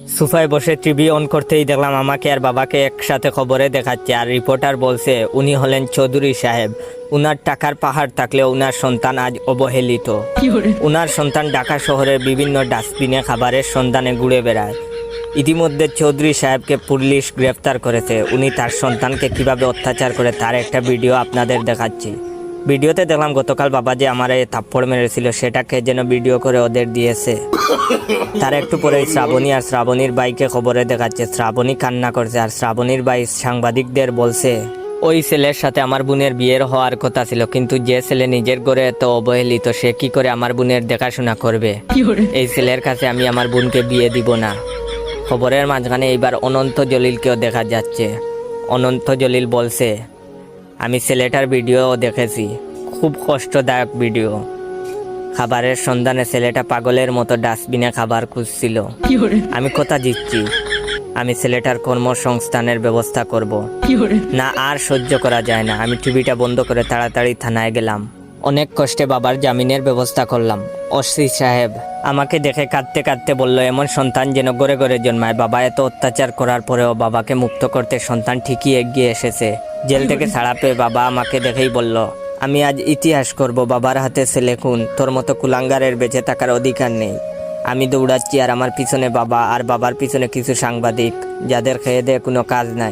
সোফায় বসে TV on করতেই দেখলাম আমাকে আর বাবাকে একসাথে খবরে দেখাচ্ছে, আর রিপোর্টার বলছে উনি হলেন চৌধুরী সাহেব। উনার টাকার পাহাড় থাকলেও উনার সন্তান আজ অবহেলিত। উনার সন্তান ঢাকা শহরের বিভিন্ন ডাস্টবিনে খাবারের সন্ধানে ঘুরে বেড়ায়। ইতিমধ্যে চৌধুরী সাহেবকে পুলিশ গ্রেফতার করেছে। উনি তার সন্তানকে কিভাবে অত্যাচার করে তার একটা ভিডিও আপনাদের দেখাচ্ছি। ভিডিওতে দেখলাম গতকাল বাবা যে আমার থাপ্পড় মেরেছিল সেটাকে যেন ভিডিও করে ওদের দিয়েছে। তার একটু পরেই শ্রাবণী আর শ্রাবণীর বাইকে খবরে দেখাচ্ছে। শ্রাবণী কান্না করছে আর শ্রাবণীর ভাই সাংবাদিকদের বলছে ওই ছেলের সাথে আমার বোনের বিয়ের হওয়ার কথা ছিল, কিন্তু যে ছেলে নিজের ঘরে এত অবহেলিত সে কি করে আমার বোনের দেখাশোনা করবে। এই ছেলের কাছে আমি আমার বোনকে বিয়ে দিব না। খবরের মাঝখানে এইবার অনন্ত জলিলকেও দেখা যাচ্ছে। অনন্ত জলিল বলছে আমি ছেলেটার ভিডিও দেখেছি, খুব কষ্টদায়ক ভিডিও। খাবারের সন্ধানে ছেলেটা পাগলের মতো ডাস্টবিনে খাবার খুঁজছিল। আমি কথা দিচ্ছি আমি ছেলেটার কর্মসংস্থানের ব্যবস্থা করব। না আর সহ্য করা যায় না। আমি টিভিটা বন্ধ করে তাড়াতাড়ি থানায় গেলাম। অনেক কষ্টে বাবার জামিনের ব্যবস্থা করলাম। ওসি সাহেব আমাকে দেখে কাঁদতে কাঁদতে বলল এমন সন্তান যেন ঘরে ঘরে জন্মায়। বাবা এত অত্যাচার করার পরেও বাবাকে মুক্ত করতে সন্তান ঠিকই এগিয়ে এসেছে। জেল থেকে ছাড়া পেয়ে বাবা আমাকে দেখেই বলল আমি আজ ইতিহাস করব। বাবার হাতে ছেলে খুন, তোর মতো কুলাঙ্গারের বেঁচে থাকার অধিকার নেই। আমি দৌড়াচ্ছি আর আমার পিছনে বাবা, আর বাবার পিছনে কিছু সাংবাদিক যাদের খেয়ে দেয়ে কোনো কাজ নাই।